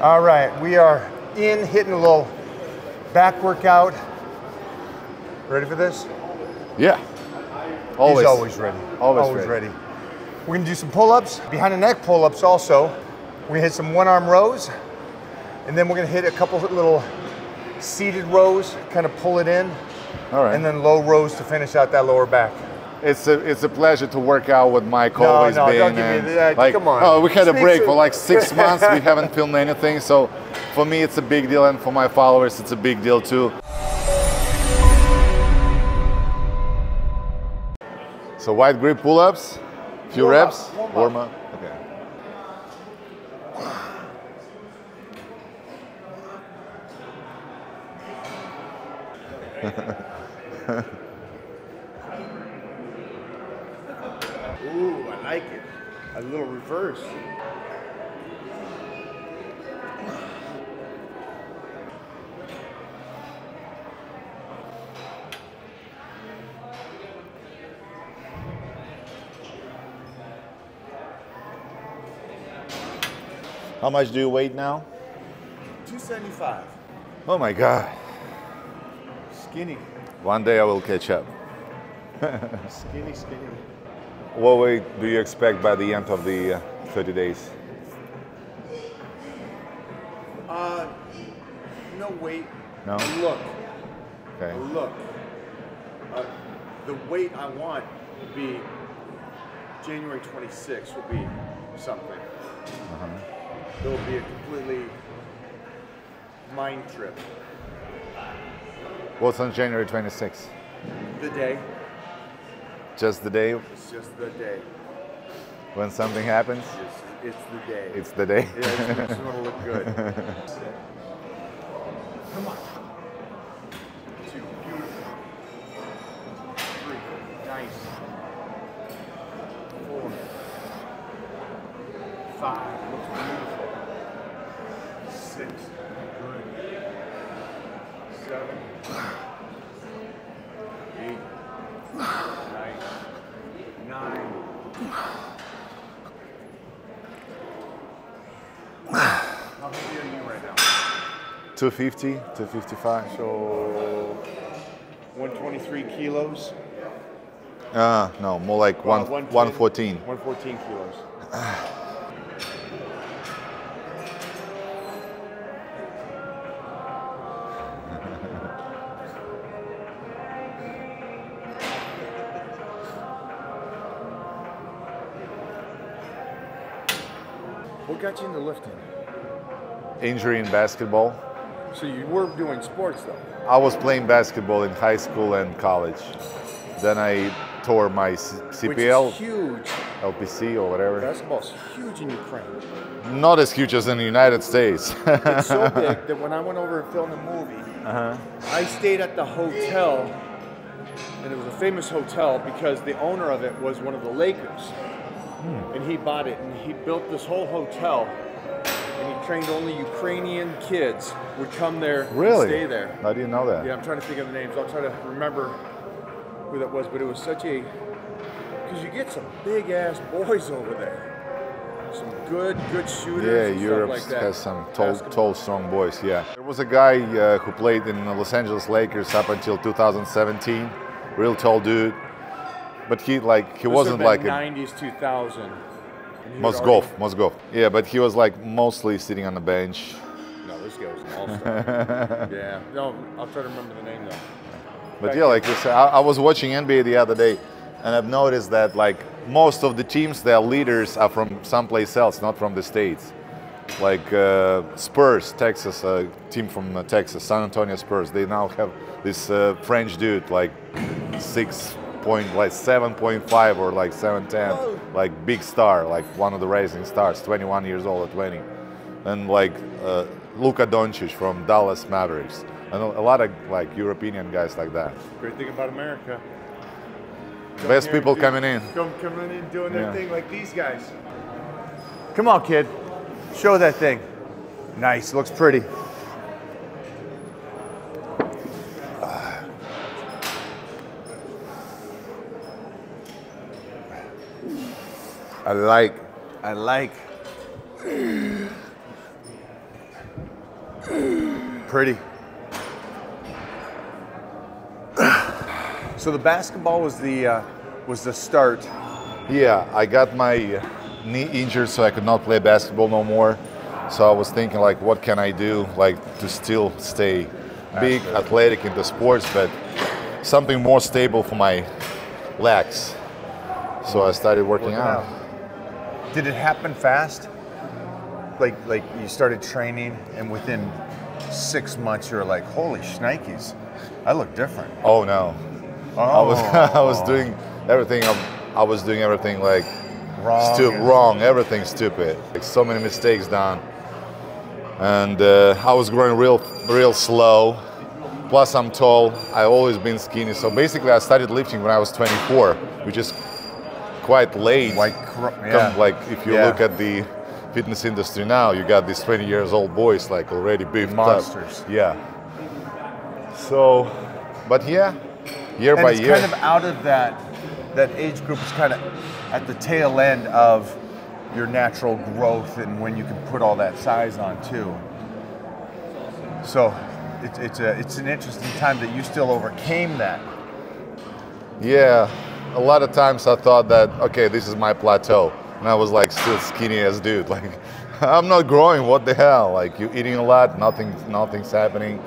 All right, we are hitting a little back workout. Ready for this? Yeah. Always. He's always ready. Always ready. We're gonna do some pull-ups, behind the neck pull-ups also. We're gonna hit some one-arm rows, and then we're gonna hit a couple of little seated rows, kind of pull it in. All right. And then low rows to finish out that lower back. It's a pleasure to work out with Mike. No, always no, been. don't give me that. Like, come on. Oh, we had a break for like 6 Speak months. We haven't filmed anything, so for me it's a big deal, and for my followers it's a big deal too. So wide grip pull-ups, few reps, warm up. Okay. Ooh, I like it. A little reverse. How much do you weigh now? 275. Oh my God. Skinny. One day I will catch up. Skinny, skinny. What weight do you expect by the end of the 30 days? No weight. No? Look. Okay. Look. The weight I want would be January 26th would be something. It will be a completely mind trip. What's on January 26th? The day. Just the day It's just the day. when something happens? It's the day. It's the day. Yeah, it's gonna look good. Come on. 2, beautiful. 3, nice. 4, 5, looks beautiful. 6, good. 7, 8, nice. 9. How heavy are you right now? 250, 255. So 123 kilos. No, more like 114. 114 kilos. What got you into lifting? Injury in basketball. So you were doing sports though? I was playing basketball in high school and college. Then I tore my CPL, Which is huge. LPC or whatever. Basketball's huge in Ukraine. Not as huge as in the United States. It's so big that when I went over and filmed a movie, I stayed at the hotel, and it was a famous hotel because the owner of it was one of the Lakers. And he bought it, and he built this whole hotel, and he trained only Ukrainian kids would come there Really? and stay there. I didn't know that. Yeah, I'm trying to think of the names. I'll try to remember who that was, but it was such a, because you get some big ass boys over there. Some good shooters Yeah, and Europe stuff like that. has some tall, strong boys, yeah. There was a guy who played in the Los Angeles Lakers up until 2017, real tall dude. But he wasn't like a 90s, 2000. Mozgov. Yeah, but he was like mostly sitting on the bench. No, this guy was an all-star. Yeah, no, I'll try to remember the name though. But yeah, like you said, I was watching NBA the other day, and I've noticed that like most of the teams, their leaders are from someplace else, not from the States. Like Spurs, Texas, a team from Texas, San Antonio Spurs. They now have this French dude, like 7.5 or like 7'10", like big star, like one of the rising stars, 21 years old at 20. And like Luka Doncic from Dallas Mavericks. And a lot of like European guys like that. Great thing about America. Best people coming in. Coming in, doing their thing like these guys. Come on, kid. Show that thing. Nice, looks pretty. I like. Pretty. So the basketball was the start. Yeah, I got my knee injured, so I could not play basketball no more. So I was thinking, like, what can I do, like, to still stay big, athletic in the sports, but something more stable for my legs. So I started working out. Did it happen fast? Like you started training, and within 6 months you're like, holy shnikes, I look different. Oh no, Oh. I was doing everything. I was doing everything like Wrong. wrong. Everything stupid. Like so many mistakes done, and I was growing real slow. Plus I'm tall. I've always been skinny. So basically, I started lifting when I was 24, which is quite late. Like if you look at the fitness industry now, you got these 20 years old boys like already beefed Monsters. up. Yeah. So, but yeah, year by year. It's kind of out of that age group is kind of at the tail end of your natural growth and when you can put all that size on too. So it's an interesting time that you still overcame that. Yeah, a lot of times I thought that, okay, this is my plateau. And I was like still skinny as dude. Like, I'm not growing, what the hell? Like, you're eating a lot, nothing's happening.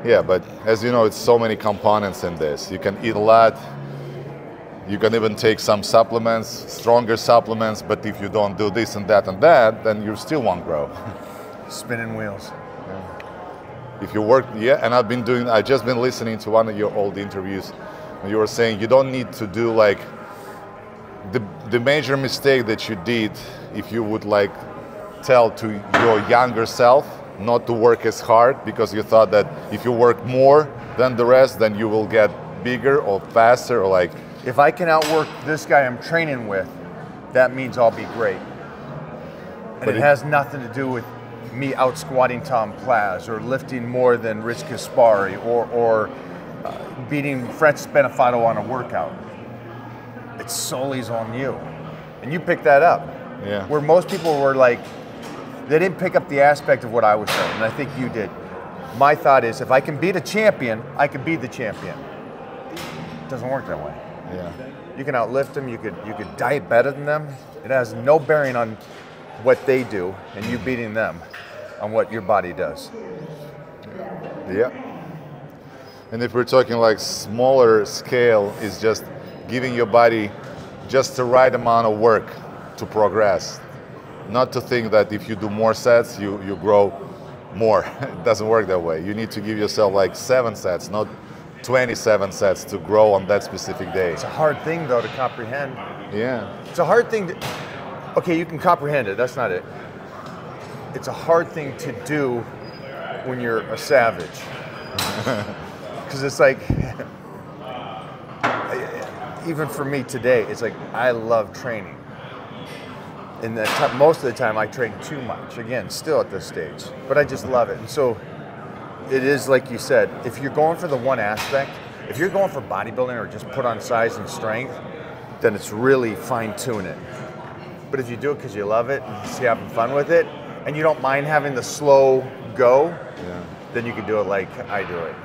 Yeah, but as you know, it's so many components in this. You can eat a lot. You can even take some supplements, stronger supplements, but if you don't do this and that, then you still won't grow. Spinning wheels. If you work, and I've just been listening to one of your old interviews, and you were saying you don't need to do like, the major mistake that you did, if you would like tell to your younger self not to work as hard because you thought that if you work more than the rest, then you will get bigger or faster or like. If I can outwork this guy I'm training with, that means I'll be great. And it has nothing to do with me out squatting Tom Plaz or lifting more than Rich Kaspari or beating Francis Benefato on a workout. It's solely on you. And you picked that up. Yeah. Where most people were like, they didn't pick up the aspect of what I was saying, and I think you did. My thought is, if I can beat a champion, I can be the champion. It doesn't work that way. Yeah. You can outlift them, you could diet better than them. It has no bearing on what they do and you beating them on what your body does. Yeah. And if we're talking like smaller scale, is just giving your body just the right amount of work to progress. Not to think that if you do more sets, you grow more. It doesn't work that way. You need to give yourself like 7 sets, not 27 sets to grow on that specific day. It's a hard thing though to comprehend. Yeah. It's a hard thing to, okay, you can comprehend it, that's not it. It's a hard thing to do when you're a savage. Because it's like, even for me today, it's like, I love training. And most of the time I train too much, again, still at this stage, but I just love it. And so it is like you said, if you're going for the one aspect, if you're going for bodybuilding or just put on size and strength, then it's really fine tune it. But if you do it because you love it and you're having fun with it, and you don't mind having the slow go, then you can do it like I do it.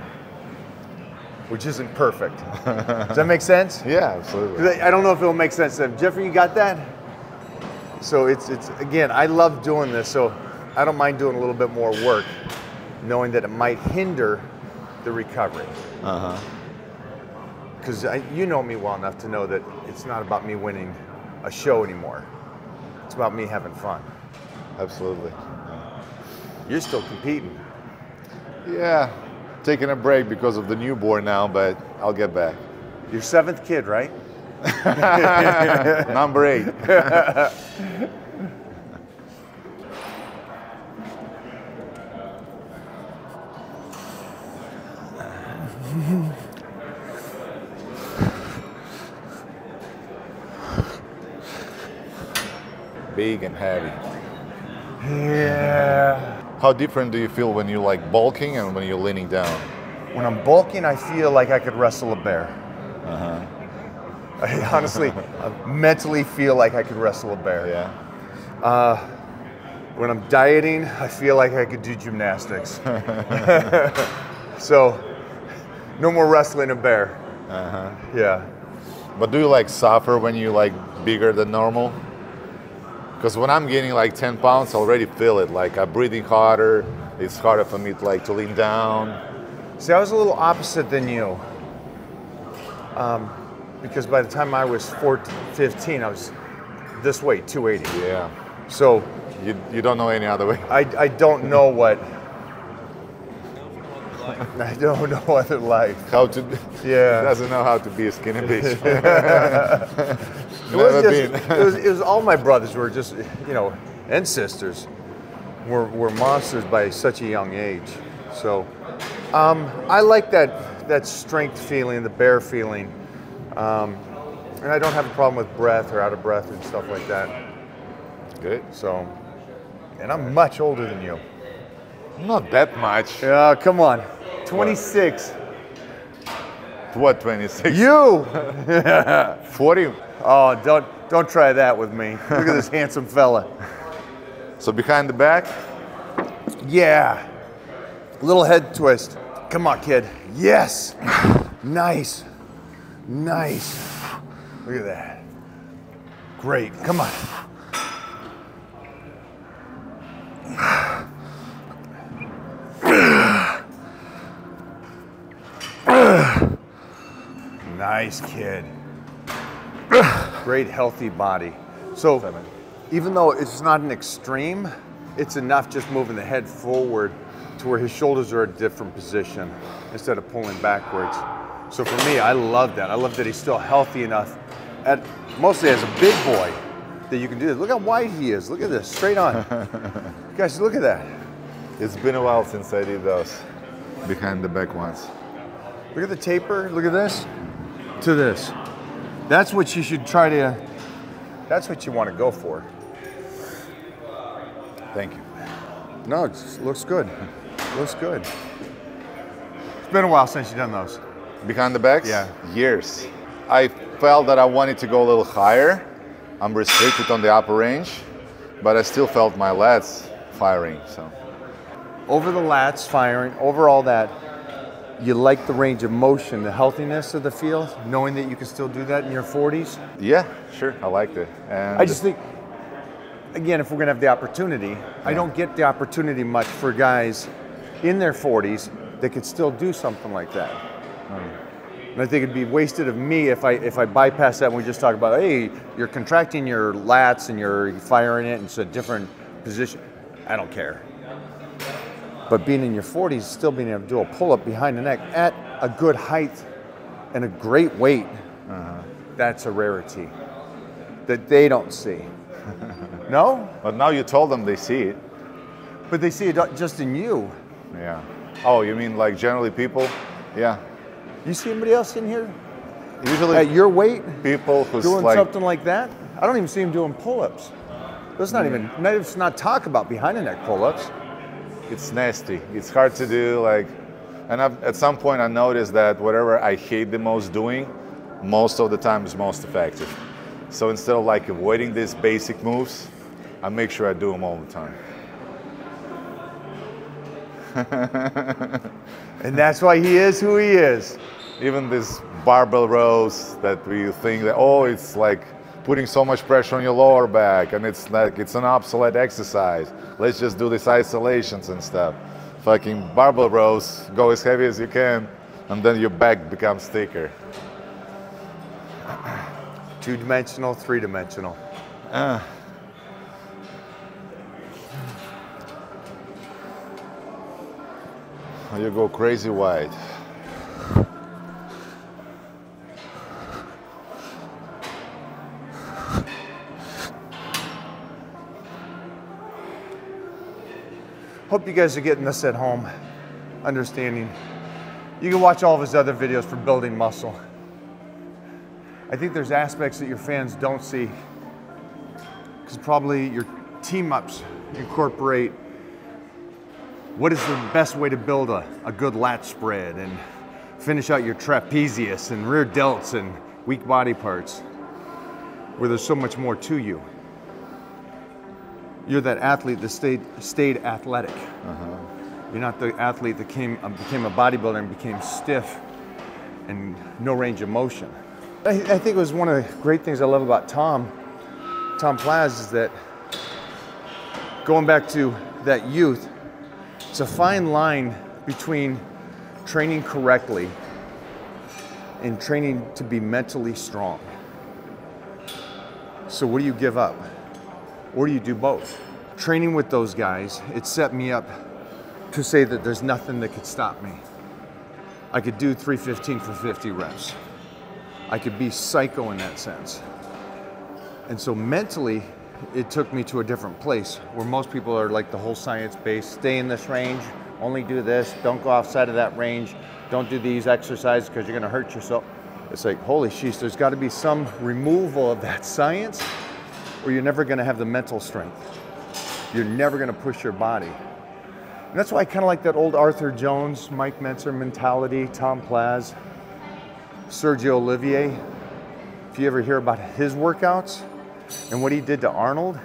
Which isn't perfect. Does that make sense? Yeah, absolutely. I don't know if it'll make sense. Jeffrey, you got that? So it's again, I love doing this, so I don't mind doing a little bit more work, knowing that it might hinder the recovery. Because you know me well enough to know that it's not about me winning a show anymore. It's about me having fun. Absolutely. You're still competing. Yeah, taking a break because of the newborn now, but I'll get back. Your 7th kid, right? Number 8. Big and heavy. Yeah. How different do you feel when you're like bulking and when you're leaning down? When I'm bulking, I feel like I could wrestle a bear. I honestly, mentally feel like I could wrestle a bear. Yeah. When I'm dieting, I feel like I could do gymnastics. So, no more wrestling a bear. Yeah. But do you like suffer when you like bigger than normal? Because when I'm gaining like 10 pounds, I already feel it. Like I'm breathing harder. It's harder for me to lean down. See, I was a little opposite than you. Because by the time I was 15, I was this weight, 280. Yeah. So you don't know any other way. I don't know what. I don't know other life. How to? Yeah. Doesn't know how to be a skinny bitch. It was all my brothers were just, you know, and sisters were monsters by such a young age. So I like that strength feeling, the bear feeling. And I don't have a problem with breath or out of breath and stuff like that. Good. So, and I'm much older than you. Not that much. Yeah, come on. 26. What, 26? You! 40? Oh, don't try that with me. Look at this handsome fella. So behind the back? Yeah. Little head twist. Come on, kid. Yes. Nice. Nice. Look at that. Great. Come on. Nice, kid. Great, healthy body. So, even though it's not an extreme, it's enough just moving the head forward to where his shoulders are at a different position instead of pulling backwards. So for me, I love that. I love that he's still healthy enough, mostly as a big boy, that you can do this. Look how wide he is. Look at this, straight on. Guys, look at that. It's been a while since I did those behind the back ones. Look at the taper. Look at this. To this. That's what you should try to, that's what you want to go for. Thank you. No, it looks good. Looks good. It's been a while since you've done those. Behind the backs? Yeah. Years. I felt that I wanted to go a little higher. I'm restricted on the upper range, but I still felt my lats firing. So. Over the lats firing, over all that, you like the range of motion, the healthiness of the field, knowing that you can still do that in your 40s? Yeah, sure. I liked it. And I just think, again, if we're going to have the opportunity, I don't get the opportunity much for guys in their 40s that could still do something like that. And I think it'd be wasted of me if I bypass that and we just talk about, hey, you're contracting your lats and you're firing it and it's a different position. I don't care. But being in your 40s, still being able to do a pull-up behind the neck at a good height and a great weight, that's a rarity that they don't see. No? But now you told them they see it. But they see it just in you. Yeah. Oh, you mean like generally people? Yeah. You see anybody else in here Usually at your weight people who's doing like, something like that? I don't even see them doing pull-ups. Let's not even, let's not talk about behind the neck pull-ups. it's nasty. It's hard to do. Like, and at some point I noticed that whatever I hate the most doing, most of the time is most effective. So instead of like avoiding these basic moves, I make sure I do them all the time. And that's why he is who he is. Even this barbell rows that we think that, oh, it's like putting so much pressure on your lower back and it's like it's an obsolete exercise. Let's just do these isolations and stuff. Fucking barbell rows, go as heavy as you can, and then your back becomes thicker. Two-dimensional, three-dimensional. You go crazy wide. Hope you guys are getting this at home, understanding. You can watch all of his other videos for building muscle. I think there's aspects that your fans don't see, because probably your team-ups incorporate what is the best way to build a good lat spread and finish out your trapezius and rear delts and weak body parts, where there's so much more to you. you're that athlete that stayed athletic. You're not the athlete that became a bodybuilder and became stiff and no range of motion. I think it was one of the great things I love about Tom Plaz is that going back to that youth, it's a fine line between training correctly and training to be mentally strong. So what do you give up? Or do you do both? Training with those guys, it set me up to say that there's nothing that could stop me. I could do 315 for 50 reps. I could be psycho in that sense. And so mentally, it took me to a different place where most people are like the whole science-based, stay in this range, only do this, don't go outside of that range, don't do these exercises because you're gonna hurt yourself. It's like, holy sheesh, there's gotta be some removal of that science or you're never gonna have the mental strength. You're never gonna push your body. And that's why I kinda like that old Arthur Jones, Mike Mentzer mentality, Tom Plaz, Sergio Olivier. If you ever hear about his workouts and what he did to Arnold,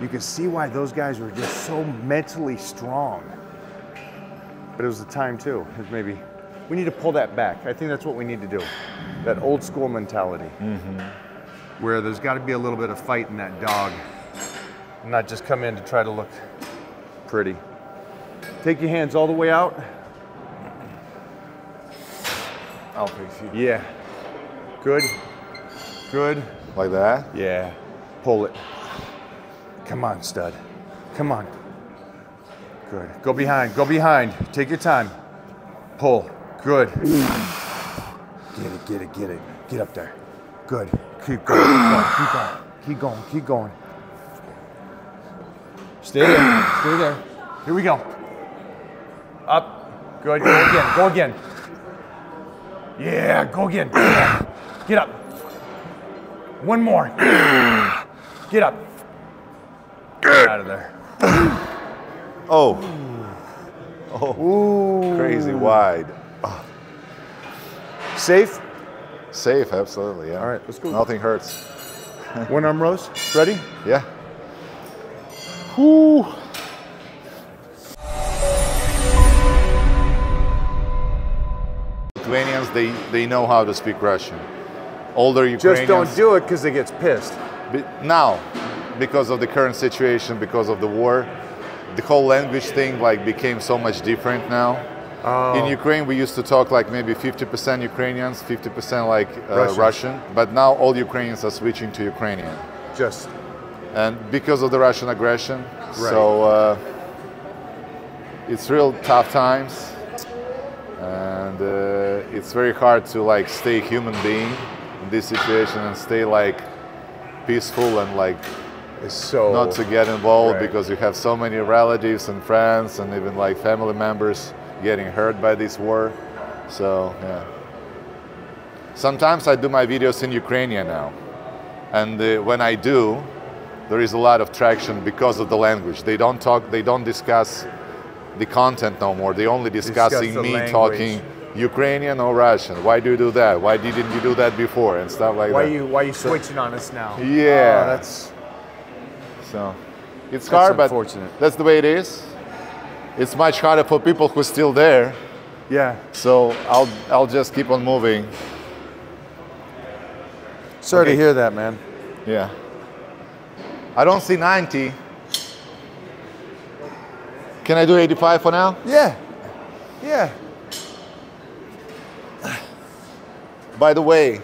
you can see why those guys were just so mentally strong. But it was the time too. It was maybe, we need to pull that back. I think that's what we need to do. That old school mentality. Where there's got to be a little bit of fight in that dog. Not just come in to try to look pretty. Take your hands all the way out. I'll fix you. Yeah. Good. Good. Like that? Yeah. Pull it. Come on, stud. Come on. Good. Go behind. Go behind. Take your time. Pull. Good. Get it, get it, get it. Get up there. Good. Keep going. Keep going. Keep going. Keep going. Stay there. Stay there. Here we go. Up. Good. Go again. Go again. Yeah. Go again. Get up. One more. Get up. Get out of there. Oh. Oh. Ooh. Crazy wide. Oh. Safe? Safe, absolutely, yeah. All right, let's go. Nothing hurts. One arm rows. Ready? Yeah. Whoo. Lithuanians, they know how to speak Russian. Older Ukrainians. Just don't do it because they get pissed. Now, because of the current situation, because of the war, the whole language thing like became so much different now. Oh. In Ukraine, we used to talk like maybe 50% Ukrainians, 50% like Russian, but now all Ukrainians are switching to Ukrainian. Just. And because of the Russian aggression, right. So it's real tough times, and it's very hard to like stay a human being in this situation and stay like peaceful and like so not to get involved, right. because you have so many relatives and friends and even like family members getting hurt by this war. So yeah. Sometimes I do my videos in Ukrainian now, and when I do, there is a lot of traction because of the language. They don't talk, they don't discuss the content no more. They only discussing me language. Talking Ukrainian or Russian. Why do you do that? Why didn't you do that before? And stuff like that. Why are you switching on us now? Yeah. Oh, that's so. It's hard, but that's the way it is. It's much harder for people who are still there. Yeah. So I'll just keep on moving. Sorry to hear that, man. Yeah. I don't see 90. Can I do 85 for now? Yeah. Yeah. By the way,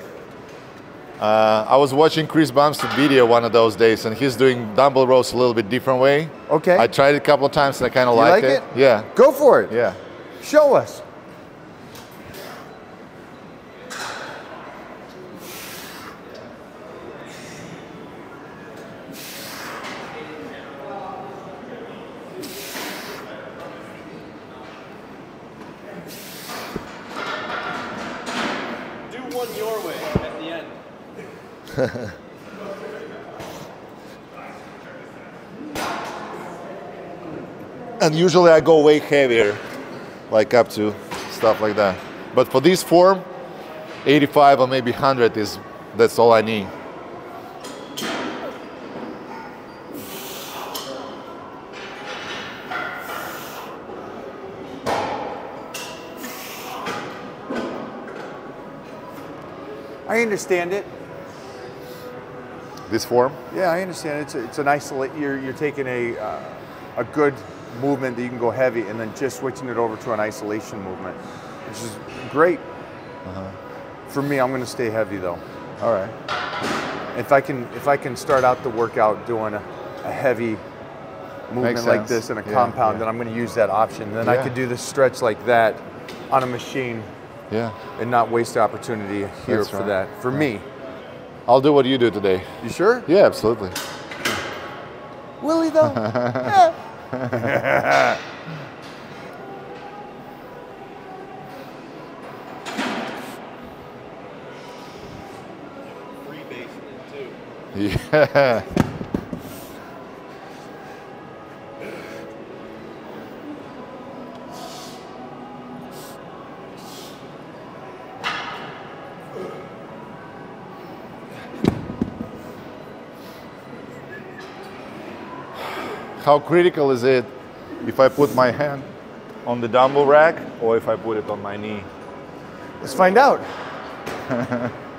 I was watching Chris Bumstead video one of those days, and he's doing dumbbell rows a little bit different way. Okay. I tried it a couple of times and I kind of liked it. Yeah. Go for it. Yeah. Show us. One your way at the end. And usually I go way heavier, like up to stuff like that. But for this form, 85 or maybe 100 that's all I need. I understand it. This form? Yeah, I understand. It's an isolate. You're taking a good movement that you can go heavy, and then just switching it over to an isolation movement, which is great. For me, I'm going to stay heavy though. All right. If I can start out the workout doing a heavy movement like this in a compound, then I'm going to use that option. Then I could do the stretch like that on a machine. Yeah. And not waste the opportunity here for that. For me. I'll do what you do today. You sure? Yeah, absolutely. Will he though? Yeah. Free basement too. Yeah. How critical is it if I put my hand on the dumbbell rack or if I put it on my knee? Let's find out.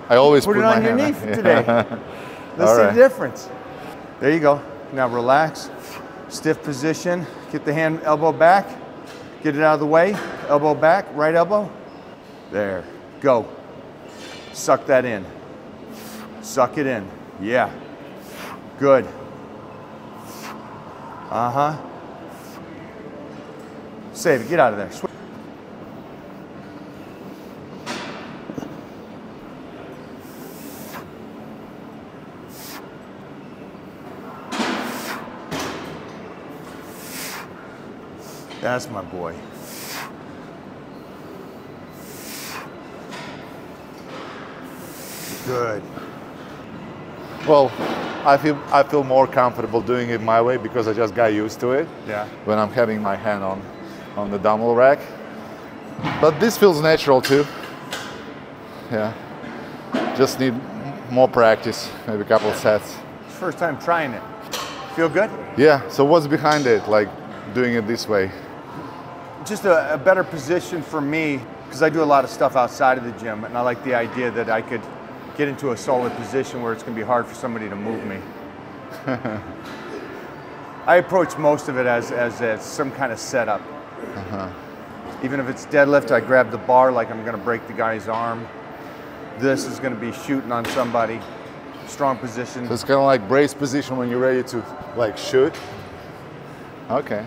I always put it my on your hand. knee today. Let's see the difference. There you go. Now relax. Stiff position. Get the hand, elbow back. Get it out of the way. Elbow back. Right elbow. There. Go. Suck that in. Suck it in. Yeah. Good. Save it. Get out of there. That's my boy. Good. Well, I feel more comfortable doing it my way because I just got used to it. Yeah. When I'm having my hand on the dumbbell rack. But this feels natural too. Yeah. Just need more practice, maybe a couple sets. First time trying it. Feel good? Yeah. So what's behind it, like doing it this way? Just a better position for me, because I do a lot of stuff outside of the gym, and I like the idea that I could get into a solid position where it's going to be hard for somebody to move me. I approach most of it as some kind of setup. Even if it's deadlift, I grab the bar like I'm going to break the guy's arm. This is going to be shooting on somebody. Strong position. So it's kind of like brace position when you're ready to like shoot. Okay.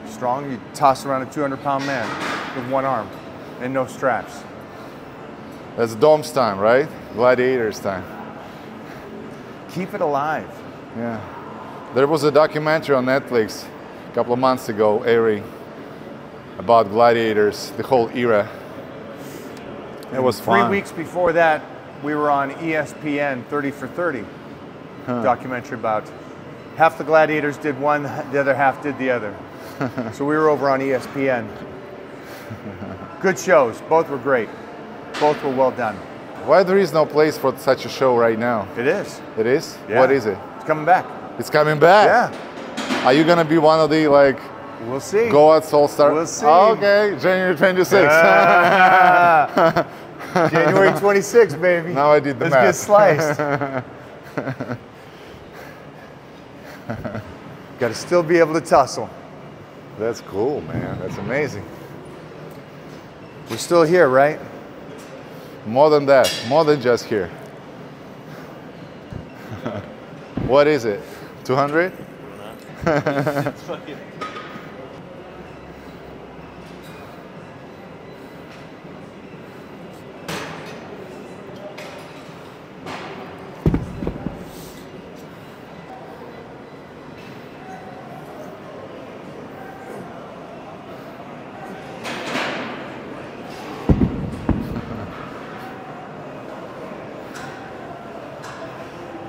Strong, you toss around a 200-pound man with one arm and no straps. That's Dom's time, right? Gladiators time. Keep it alive. Yeah. There was a documentary on Netflix a couple of months ago, airing about gladiators, the whole era. It was fun. 3 weeks before that, we were on ESPN 30 for 30 documentary about half the gladiators did one, the other half did the other. So we were over on ESPN. Good shows. Both were great. Both were well done. Why there is no place for such a show right now? It is. It is? Yeah. What is it? It's coming back. It's coming back? Yeah. Are you going to be one of the like We'll see. Go at Soul Star? We'll see. Oh, okay, January 26th. January 26th, baby. Now I did the Let's math. get sliced. Got to still be able to tussle. That's cool, man. That's amazing. We're still here, right? More than that. More than just here. What is it? 200? It's fucking...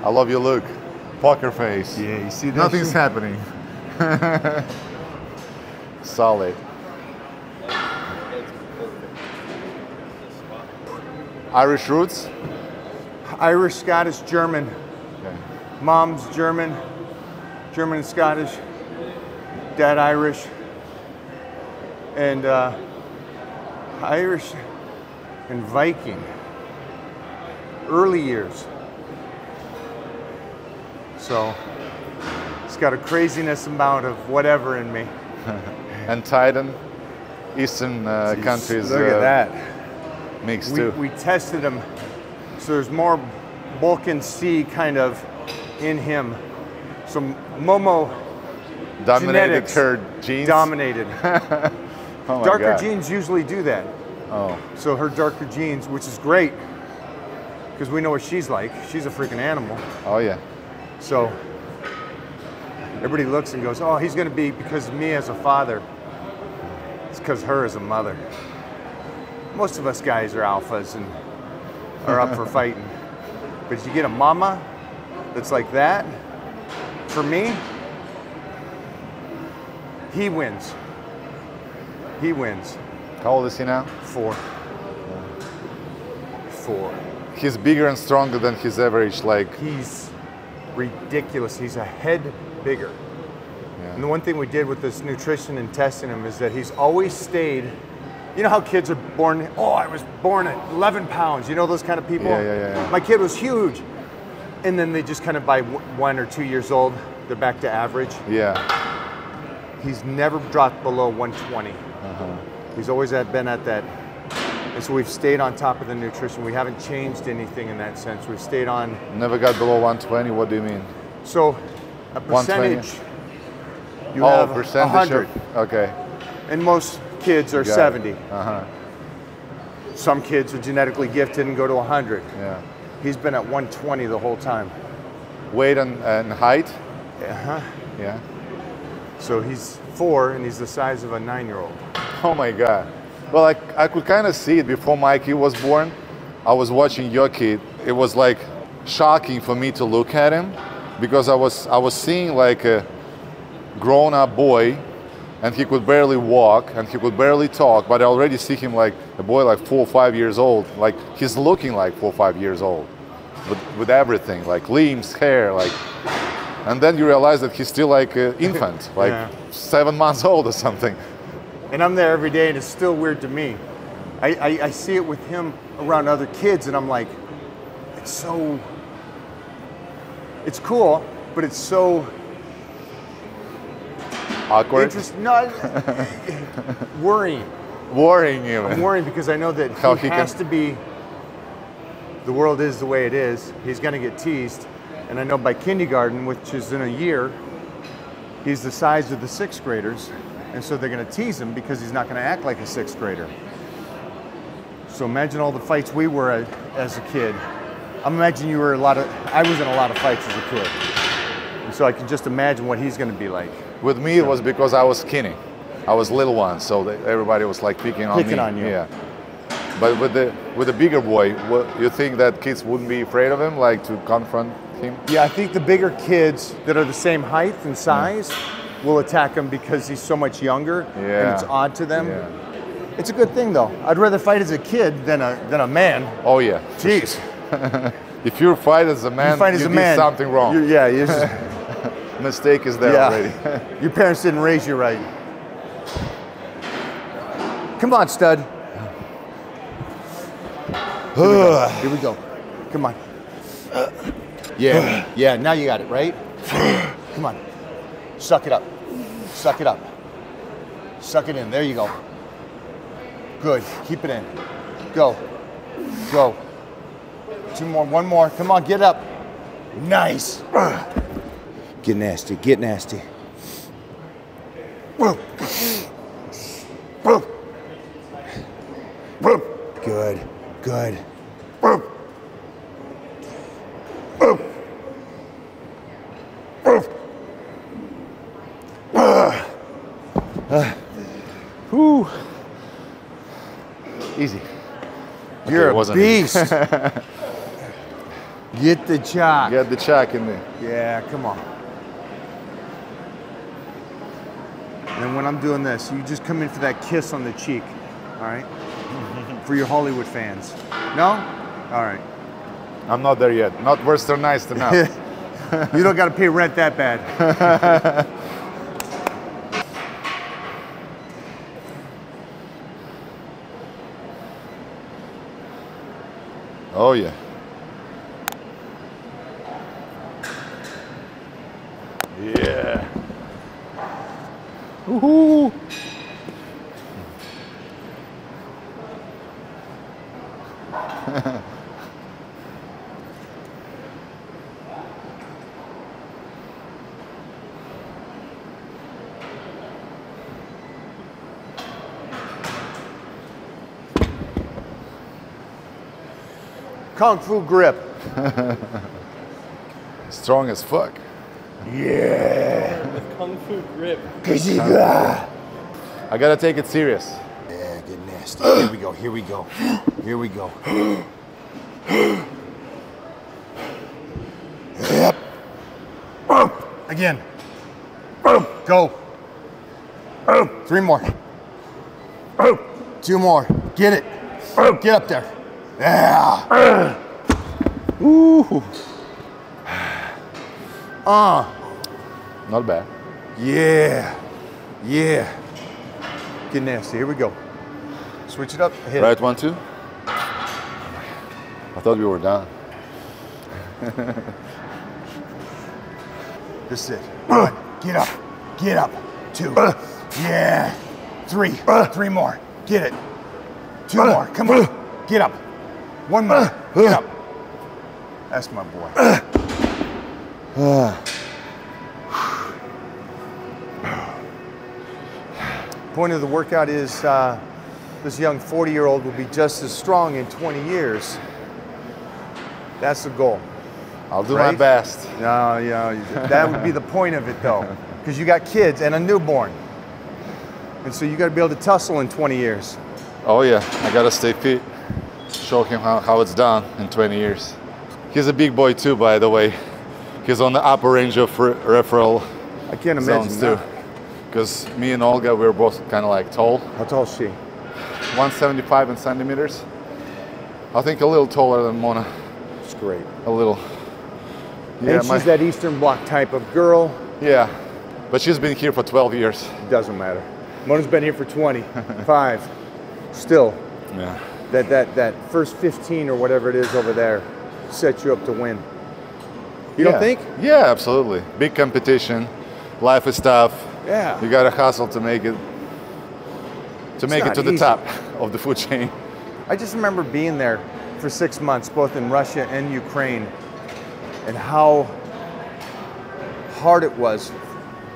I love your look. Poker face. Yeah, you see that? Nothing's happening. Solid. Irish roots? Irish, Scottish, German. Okay. Mom's German, German and Scottish. Dad Irish. And Irish and Viking. early years. So it's got a craziness amount of whatever in me. And Titan, Eastern countries. Look at that. Mixed too. We tested him, so there's more Balkan Sea kind of in him. So Momo Dominated genetics her genes. dominated. Oh my Darker God. genes usually do that. Oh. So her darker genes, which is great, because we know what she's like. She's a freaking animal. Oh yeah. So everybody looks and goes, oh, he's going to be because of me as a father. It's because her as a mother. Most of us guys are alphas and are up for fighting. But if you get a mama that's like that, for me, he wins. He wins. How old is he now? 4. 4. He's bigger and stronger than his average, like. He's ridiculous. He's a head bigger. Yeah. And the one thing we did with this nutrition and testing him is that he's always stayed. You know how kids are born, oh, I was born at 11 pounds. You know those kind of people? Yeah. My kid was huge. And then they just kind of by 1 or 2 years old, they're back to average. Yeah. He's never dropped below 120. He's always been at that. And so we've stayed on top of the nutrition. We haven't changed anything in that sense. We've stayed on. Never got below 120. What do you mean? So a 120? percentage. You have percentage. 100. Okay. And most kids are Got it. 70. Uh-huh. Some kids are genetically gifted and go to 100. Yeah. He's been at 120 the whole time. Weight and height? Uh-huh. Yeah. So he's 4 and he's the size of a 9-year-old. Oh my God. Well, I could kind of see it before Mikey was born. I was watching your kid. It was like shocking for me to look at him because I was seeing like a grown-up boy and he could barely walk and he could barely talk, but I already see him like a boy like 4 or 5 years old. Like he's looking like 4 or 5 years old with everything, like limbs, hair, like. And then you realize that he's still like an infant, like 7 months old or something. And I'm there every day and it's still weird to me. I see it with him around other kids and I'm like, it's cool, but it's so Awkward? interesting. No, worrying. Worrying you. I'm worrying because I know that How he he has can- to be, the world is the way it is. He's going to get teased. And I know by kindergarten, which is in a year, he's the size of the 6th graders. And so they're going to tease him because he's not going to act like a 6th grader. So imagine all the fights we were at as a kid. I'm imagining I was in a lot of fights as a kid. And so I can just imagine what he's going to be like. With me, it was because I was skinny. I was little one, so everybody was like picking on me. Picking on you. Yeah. But with the bigger boy, you think that kids wouldn't be afraid of him, like to confront him? Yeah, I think the bigger kids that are the same height and size will attack him because he's so much younger and it's odd to them. Yeah. It's a good thing though. I'd rather fight as a kid than a man. Oh yeah. Jeez. If you fight as a man, you did something wrong. You're just, Mistake is there already. Your parents didn't raise you right. Come on, stud. Here we go. Come on. Yeah, now you got it, right? Come on. Suck it up. Suck it up. Suck it in. There you go. Good. Keep it in. Go. Go. 2 more. 1 more. Come on, get up. Nice. Get nasty. Get nasty. Good. Good. Whew. Easy. You're it a wasn't beast. Get the chalk. Get the check in there. Yeah, come on. And then when I'm doing this, you just come in for that kiss on the cheek, all right? For your Hollywood fans. No? All right. I'm not there yet. Not westernized enough. You don't got to pay rent that bad. Oh yeah. Woohoo! Kung Fu grip. Strong as fuck. Yeah. Kung Fu grip. I gotta take it serious. Yeah, get nasty. Here we go, here we go. Here we go. Yep. Again. Go. 3 more. 2 more. Get it. Get up there. Yeah. Ooh. Not bad. Yeah. Yeah. Get nasty. Here we go. Switch it up. Hit Right, it. 1, 2. I thought we were done. This is it. 1. Get up. Get up. 2. Yeah. 3. 3 more. Get it. 2 more. Come on. Get up. 1 more. Get up. That's my boy. Point of the workout is this young 40-year-old will be just as strong in 20 years. That's the goal. I'll do Right? my best. No, yeah, that would be the point of it though, because you got kids and a newborn. And so you got to be able to tussle in 20 years. Oh yeah, I gotta stay fit. Show him how it's done in 20 years. He's a big boy too, by the way. He's on the upper range of referral I can't imagine zones too. that. Because me and Olga, we're both kind of like tall. How tall is she? 175 in centimeters. I think a little taller than Mona. It's great. A little. And she's that Eastern Bloc type of girl. Yeah, but she's been here for 12 years. Doesn't matter. Mona's been here for 25. Still, Yeah. that first 15 or whatever it is over there sets you up to win. You Yeah. don't think? Yeah, absolutely. Big competition. Life is tough. Yeah. You gotta hustle to make it. To make it not to the easy. top of the food chain. I just remember being there for 6 months, both in Russia and Ukraine, and how hard it was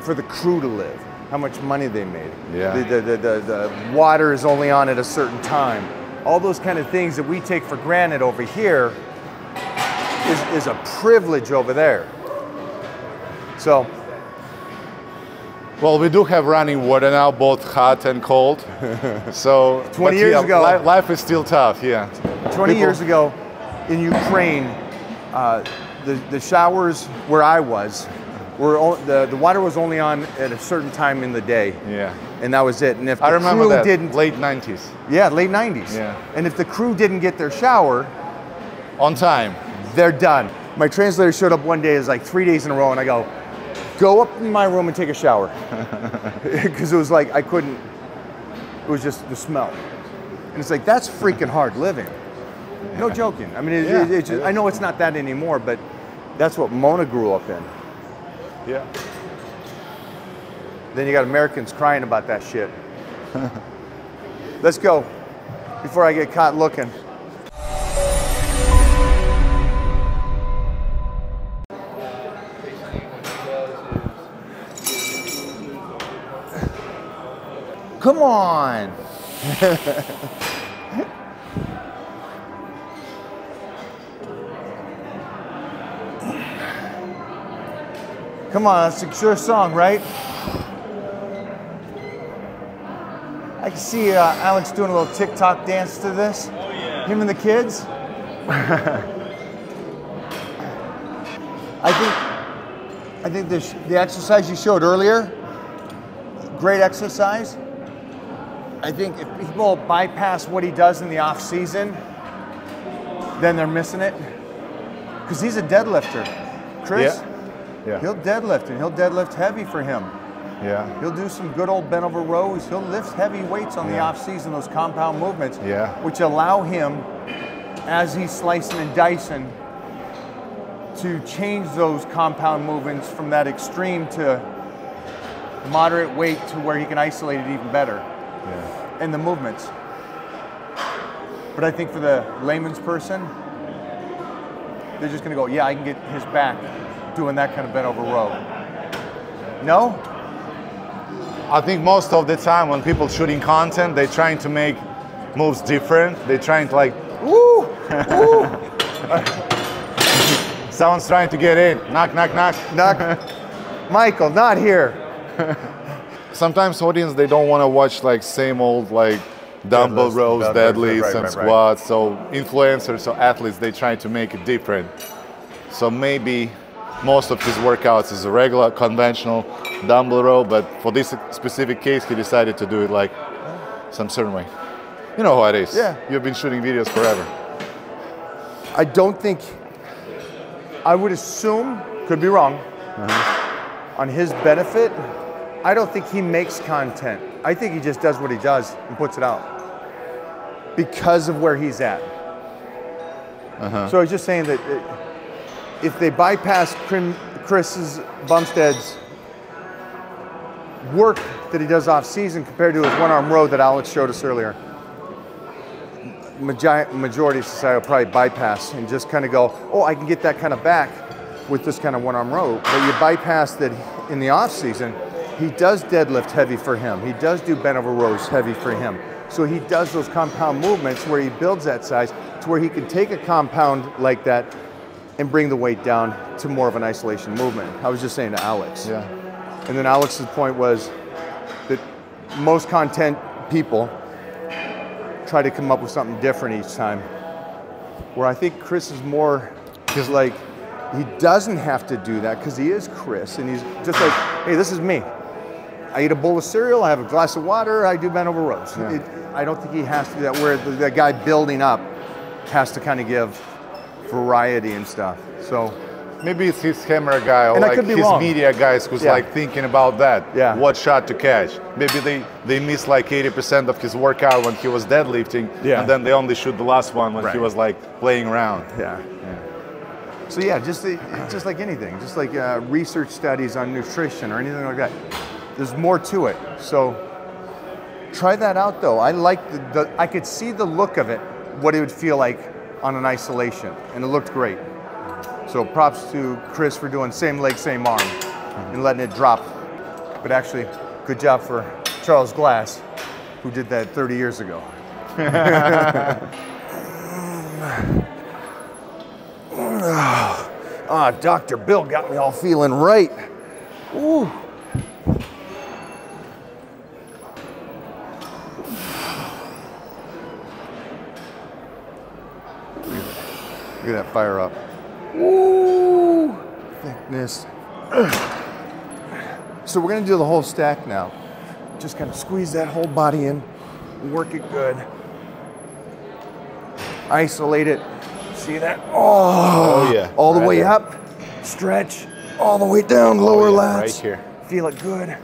for the crew to live, how much money they made. Yeah. The water is only on at a certain time. All those kind of things that we take for granted over here is a privilege over there. So, Well, we do have running water now, both hot and cold. So 20 but years yeah, ago- life is still tough. Yeah. 20 years ago in Ukraine, the showers where I was, the water was only on at a certain time in the day. Yeah. And that was it. And if the I remember crew that. didn't, Late 90s. yeah, late 90s. Yeah. And if the crew didn't get their shower, On time. they're done. My translator showed up one day, it was like 3 days in a row, and I go, go up in my room and take a shower. Because it was like, I couldn't, it was just the smell. And it's like, that's freaking hard living. No joking. I mean, it's just, I know it's not that anymore, but that's what Mona grew up in. Yeah. Then you got Americans crying about that shit. Let's go, before I get caught looking. Come on. Come on, that's a sure song, right? I can see Alex doing a little TikTok dance to this. Oh yeah. Him and the kids. I think the exercise you showed earlier, great exercise. I think if people bypass what he does in the off season, then they're missing it. Because he's a deadlifter, Chris. Yeah. He'll deadlift, and he'll deadlift heavy for him. Yeah. He'll do some good old bent over rows. He'll lift heavy weights on the off season, those compound movements, Yeah. which allow him, as he's slicing and dicing, to change those compound movements from that extreme to moderate weight to where he can isolate it even better. Yeah. And the movements. But I think for the layman's person, they're just gonna go, yeah, I can get his back doing that kind of bent over row. No? I think most of the time when people shooting content, they're trying to make moves different. They're trying to like, Woo! Woo! someone's trying to get in. Knock, knock, knock. Knock. Michael, not here. Sometimes audience, they don't want to watch like same old like dumbbell rows, deadlifts, and squats. So influencers or athletes, they try to make it different. So maybe most of his workouts is a regular conventional dumbbell row, but for this specific case, he decided to do it like some certain way. You know how it is. Yeah. You've been shooting videos forever. I don't think, I would assume, could be wrong, on his benefit, I don't think he makes content. I think he just does what he does and puts it out because of where he's at. So I was just saying that if they bypass Chris Bumstead's work that he does off season compared to his one-arm row that Alex showed us earlier, majority of society will probably bypass and just kind of go, oh, I can get that kind of back with this kind of one-arm row. But you bypass that in the off season, he does deadlift heavy for him. He does do bent over rows heavy for him. So he does those compound movements where he builds that size to where he can take a compound like that and bring the weight down to more of an isolation movement. I was just saying to Alex. Yeah. And then Alex's point was that most content people try to come up with something different each time. Where I think Chris is more, is like, he doesn't have to do that because he is Chris, and he's just like, hey, this is me. I eat a bowl of cereal, I have a glass of water, I do bent over rows. Yeah. I don't think he has to do that, where the guy building up has to kind of give variety and stuff. So maybe it's his camera guy or and like his wrong. media guys who's like thinking about that. Yeah. What shot to catch. Maybe they missed like 80% of his workout when he was deadlifting, and then they only shoot the last one when he was like playing around. Yeah. So yeah, just like anything, just like research studies on nutrition or anything like that. There's more to it. So try that out though. I like I could see the look of it, what it would feel like on an isolation, and it looked great. So props to Chris for doing same leg, same arm, and letting it drop. But actually, good job for Charles Glass, who did that 30 years ago. Dr. Bill got me all feeling right. Ooh. Look at that fire up. Ooh, thickness. So we're gonna do the whole stack now. Just kind of squeeze that whole body in, work it good. Isolate it. See that? Oh yeah. All the way up, stretch, all the way down, lower lats. Right here. Feel it good.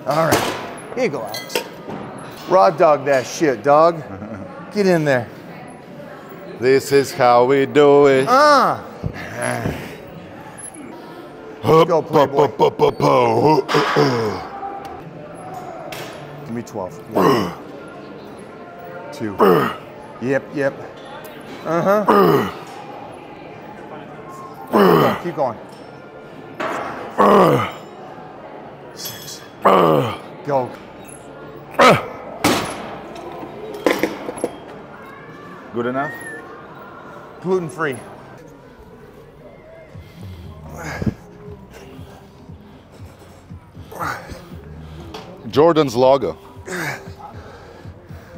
All right, here you go, Alex. Raw dog that shit, dog. Get in there. This is how we do it. Go, Playboy. Give me 12. 1, 2. Yep. Keep going. 6. Go. Good enough? Gluten-free. Jordan's logo.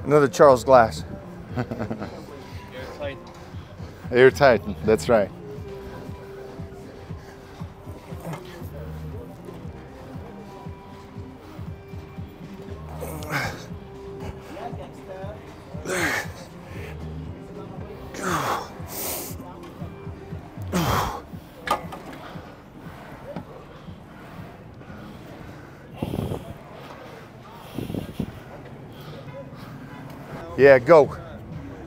Another Charles Glass. Airtight. Airtight, that's right. Yeah, go.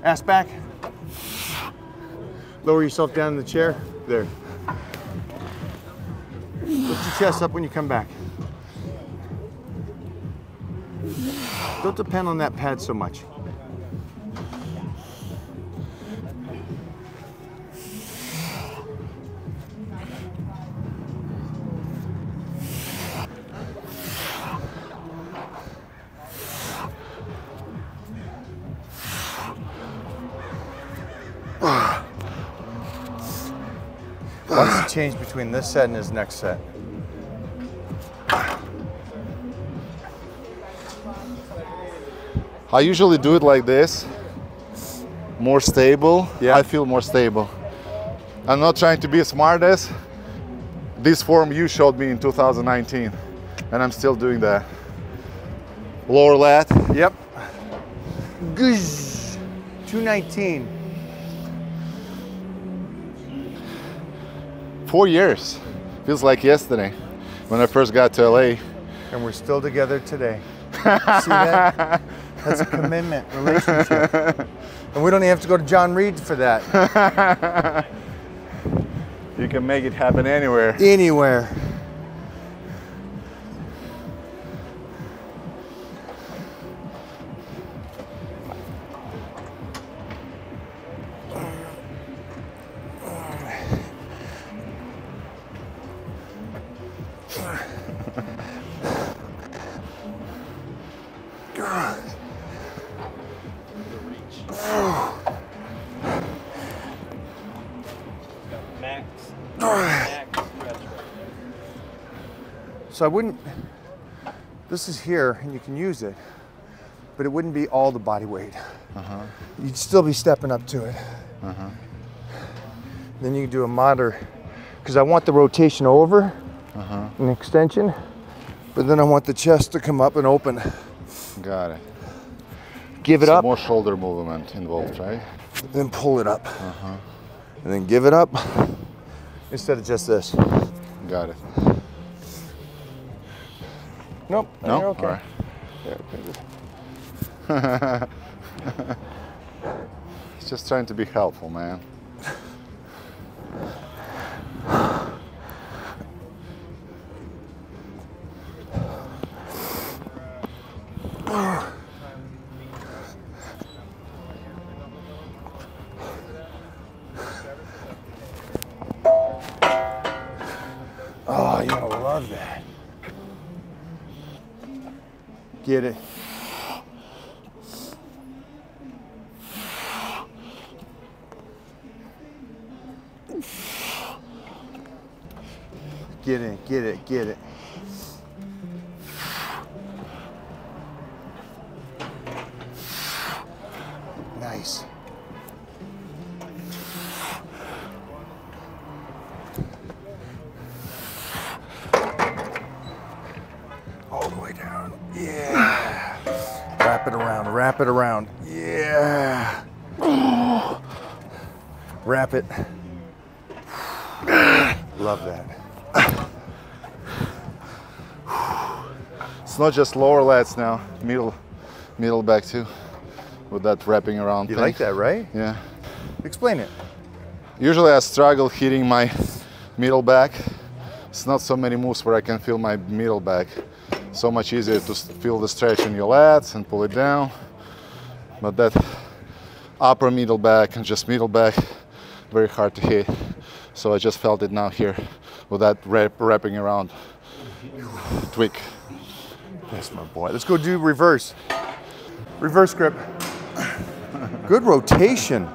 Ass back. Lower yourself down in the chair. There. Lift your chest up when you come back. Don't depend on that pad so much. What's the change between this set and his next set? I usually do it like this, more stable. Yeah. I feel more stable. I'm not trying to be a smartass. This form you showed me in 2019, and I'm still doing that. Lower lat. Yep. Guzz. 219. 4 years. Feels like yesterday when I first got to LA. And we're still together today. See that? That's a commitment, relationship. And we don't even have to go to John Reed for that. You can make it happen anywhere. Anywhere. So I wouldn't, this is here and you can use it, but it wouldn't be all the body weight. You'd still be stepping up to it. Then you can do a moderate, because I want the rotation over, an extension, but then I want the chest to come up and open. Got it. Give it So up. more shoulder movement involved, right? Then pull it up. And then give it up instead of just this. Got it. Nope. No? You're okay. All right. Yeah, okay, good. It's just trying to be helpful, man. Oh, you're gonna love that. Get it. Get it, get it, get it. Nice. All the way down. Yeah. Wrap it around, wrap it around. Yeah. Wrap it. Love that. It's not just lower lats now, middle back too, with that wrapping around You thing. like that, right? Yeah. Explain it. Usually I struggle hitting my middle back. It's not so many moves where I can feel my middle back. So much easier to feel the stretch in your lats and pull it down. But that upper middle back and just middle back, very hard to hit. So I just felt it now here with that wrapping around tweak. That's my boy. Let's go do reverse. Reverse grip. Good rotation.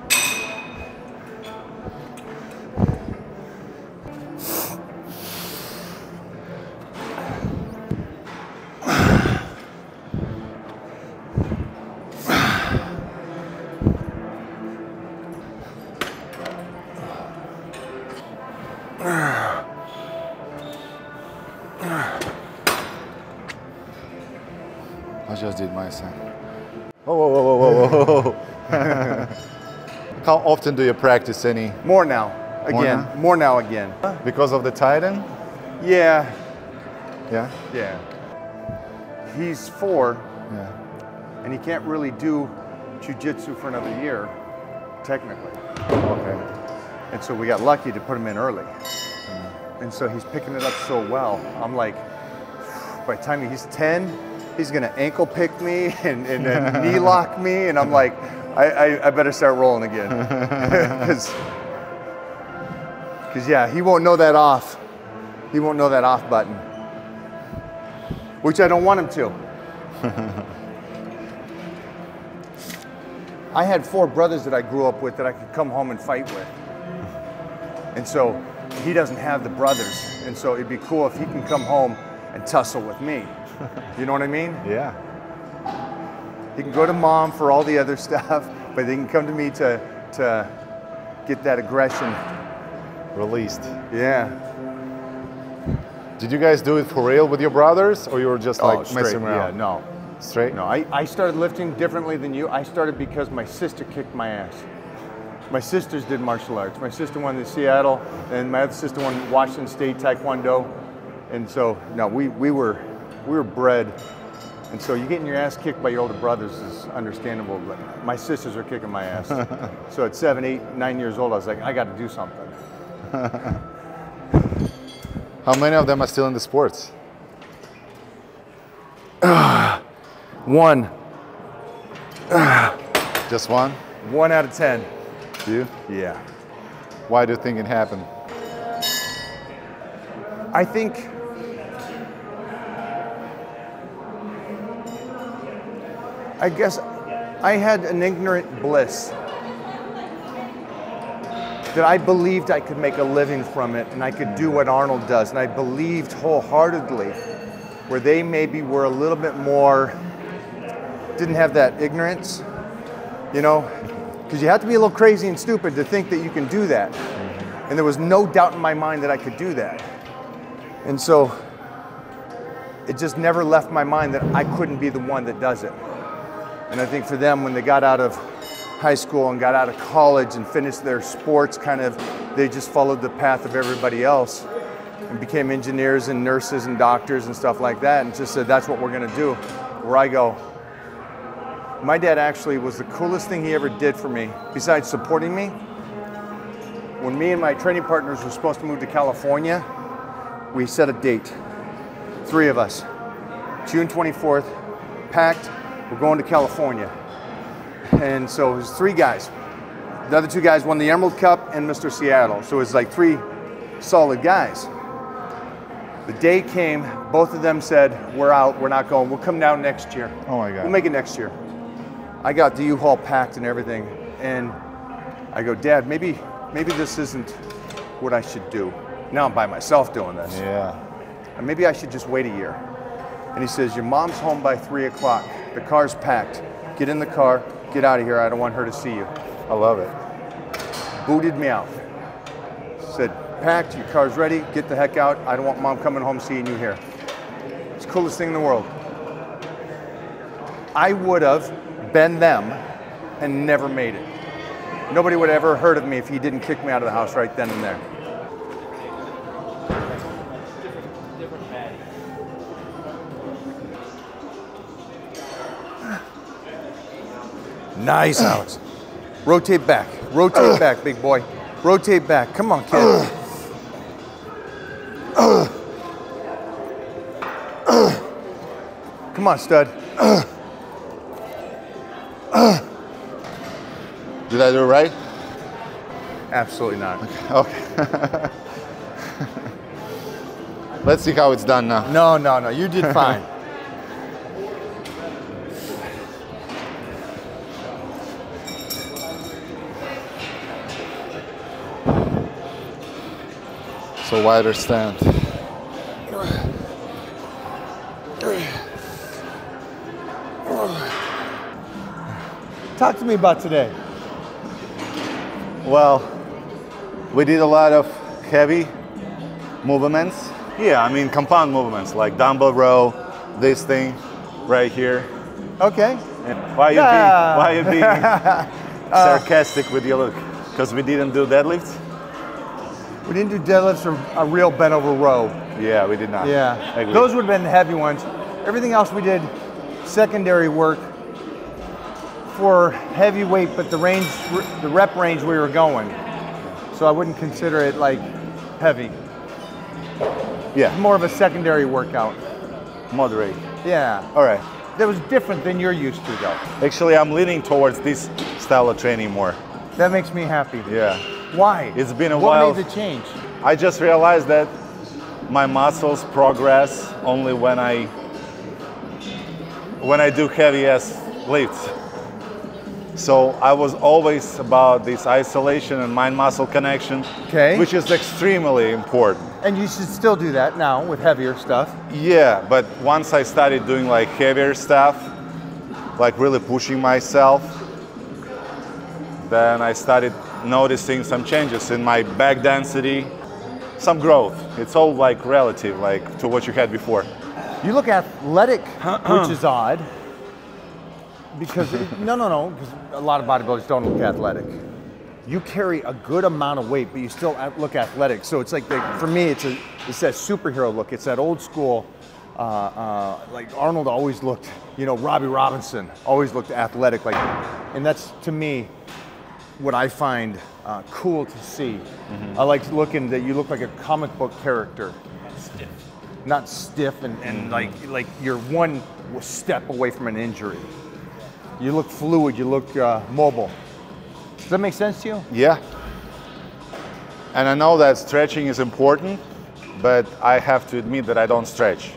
I just did my son. Whoa, whoa, whoa, whoa, whoa, whoa. How often do you practice any? More now. Again. now? More now again. Because of the tight end? Yeah. Yeah? Yeah. He's 4 Yeah. and he can't really do jiu-jitsu for another year, technically. Okay. And so we got lucky to put him in early. And so he's picking it up so well. I'm like, by the time he's 10, he's gonna ankle pick me and then knee lock me, and I'm like, I better start rolling again. Because yeah, he won't know that off. He won't know that off button, which I don't want him to. I had 4 brothers that I grew up with that I could come home and fight with. And so he doesn't have the brothers. And so it'd be cool if he can come home and tussle with me. You know what I mean? Yeah. He can go to mom for all the other stuff, but he can come to me to get that aggression Released. Yeah. Did you guys do it for real with your brothers, or you were just like messing around? Yeah, no. Straight? No, I started lifting differently than you. I started because my sister kicked my ass. My sisters did martial arts. My sister won in Seattle, and my other sister won Washington State Taekwondo. And so, no, we were bred. And so you getting your ass kicked by your older brothers is understandable, but my sisters are kicking my ass. So at 7, 8, 9 years old, I was like, I got to do something. How many of them are still in the sports? 1. Just one? 1 out of 10. You? Yeah. Why do you think it happened? I think I had an ignorant bliss that I believed I could make a living from it and I could do what Arnold does. And I believed wholeheartedly, where they maybe were a little bit more, didn't have that ignorance, you know? Because you have to be a little crazy and stupid to think that you can do that. And there was no doubt in my mind that I could do that. And so it just never left my mind that I couldn't be the one that does it. And I think for them, when they got out of high school and got out of college and finished their sports, they just followed the path of everybody else and became engineers and nurses and doctors and stuff like that, and just said, that's what we're gonna do. Where I go, my dad actually was the coolest thing he ever did for me, besides supporting me. When me and my training partners were supposed to move to California, we set a date, 3 of us, June 24th, packed, we're going to California. And so it was 3 guys. The other 2 guys won the Emerald Cup and Mr. Seattle. So it was like 3 solid guys. The day came, both of them said, we're out, we're not going, we'll come down next year. Oh my God. We'll make it next year. I got the U-Haul packed and everything. And I go, Dad, maybe this isn't what I should do. Now I'm by myself doing this. Yeah. And maybe I should just wait a year. And he says, your mom's home by 3 o'clock. The car's packed. Get in the car, get out of here. I don't want her to see you. I love it. Booted me out. Said, packed, your car's ready, get the heck out. I don't want mom coming home seeing you here. It's the coolest thing in the world. I would have been them and never made it. Nobody would have ever heard of me if he didn't kick me out of the house right then and there. Nice, Alex. Rotate back. Rotate back, big boy. Rotate back. Come on, kid. Come on, stud. Did I do it right? Absolutely not. Okay. Let's see how it's done now. No. You did fine. So wider stand. Talk to me about today. Well, we did a lot of heavy movements. Yeah, I mean compound movements like dumbbell row, this thing right here. Okay. And why are you being sarcastic with your look? Because we didn't do deadlifts? We didn't do deadlifts or a real bent over row. Yeah, we did not. Yeah, Agreed. those would have been the heavy ones. Everything else we did secondary work for heavy weight, but the rep range we were going. So I wouldn't consider it like heavy. Yeah. More of a secondary workout. Moderate. Yeah. All right. That was different than you're used to, though. Actually, I'm leaning towards this style of training more. That makes me happy. Yeah. Why? It's been a while. What made the change? I just realized that my muscles progress only when I do heavy ass lifts. So I was always about this isolation and mind-muscle connection, which is extremely important. And you should still do that now with heavier stuff. Yeah, but once I started doing like heavier stuff, like really pushing myself, then I started noticing some changes in my back density, some growth. It's all like relative, like to what you had before. You look athletic, which is odd. Because, no, because a lot of bodybuilders don't look athletic. You carry a good amount of weight, but you still look athletic. So it's like, for me, it's that superhero look. It's that old school, like Arnold always looked, Robbie Robinson always looked athletic. And that's, to me, what I find cool to see. I like looking that you look like a comic book character. Not stiff and like you're one step away from an injury. You look fluid, you look mobile. Does that make sense to you? Yeah. And I know that stretching is important, but I have to admit that I don't stretch.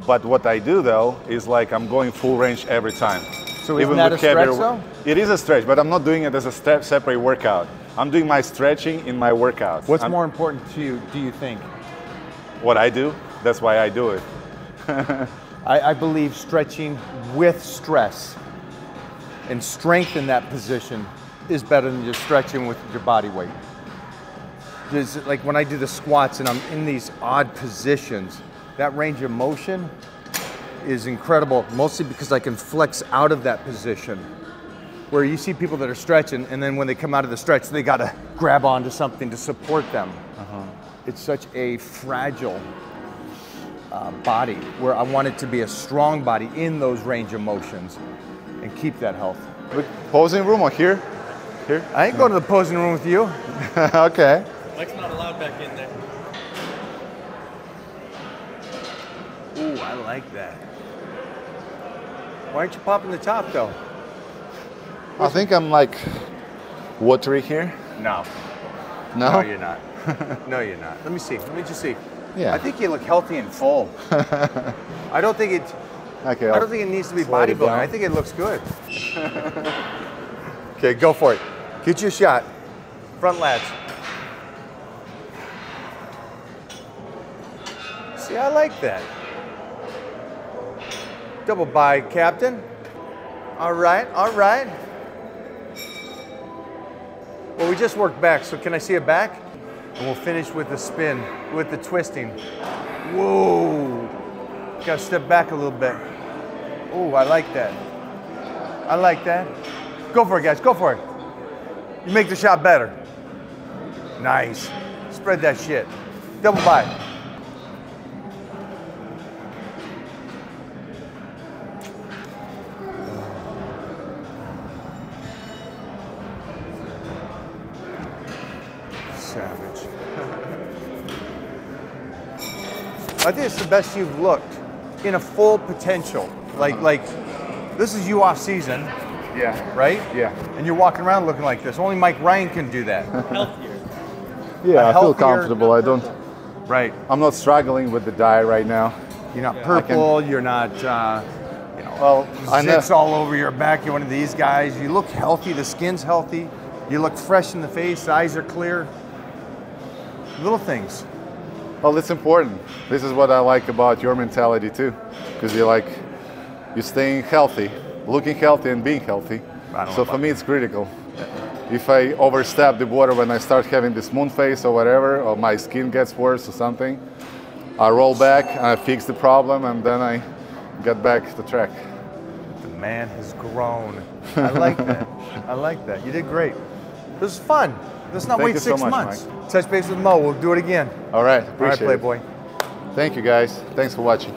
But what I do though is like I'm going full range every time. So isn't that a stretch though? It is a stretch, but I'm not doing it as a separate workout. I'm doing my stretching in my workouts. What's more important to you, do you think? What I do, that's why I do it. I believe stretching with stress and strength in that position is better than just stretching with your body weight. There's, like when I do the squats and I'm in these odd positions, that range of motion is incredible, mostly because I can flex out of that position. Where you see people that are stretching, and then when they come out of the stretch, they gotta grab onto something to support them. It's such a fragile body, where I want it to be a strong body in those range of motions and keep that health. Posing room or here? Here? I ain't going to the posing room with you. Okay. Mike's not allowed back in there. Ooh, I like that. Why aren't you popping the top though? I think I'm like watery here. No. No? No, you're not. No, you're not. Let me see. Let me just see. Yeah. I think you look healthy and full. I don't think it. Okay. I don't think it needs to be slide it bodybuilding. down. I think it looks good. Okay, go for it. Get your shot. Front lats. See, I like that. Double by, Captain. All right, all right. Well, we just worked back, so can I see it back? And we'll finish with the spin, with the twisting. Whoa. Gotta step back a little bit. Oh, I like that. I like that. Go for it, guys, go for it. You make the shot better. Nice. Spread that shit. Double by. Savage. I think it's the best you've looked in a full potential. Like this is you off season, Yeah. right? Yeah. And you're walking around looking like this. Only Mike Ryan can do that. Healthier. Yeah, I feel healthier- comfortable. I don't. Right. I'm not struggling with the diet right now. You're not purple. You're not, Well, I know. zits all over your back. You're one of these guys. You look healthy. The skin's healthy. You look fresh in the face. Eyes are clear. Little things. Well, it's important. This is what I like about your mentality too, because you're staying healthy, looking healthy, and being healthy. So for me, it's critical. If I overstep the border when I start having this moon face or whatever, or my skin gets worse or something, I roll back and I fix the problem, and then I get back to track. The man has grown. I like that. I like that. You did great. This is fun. Let's not Thank wait you so 6 much, months. Touch base with Mo. We'll do it again. All right, All right, appreciate it. Playboy. Thank you guys. Thanks for watching.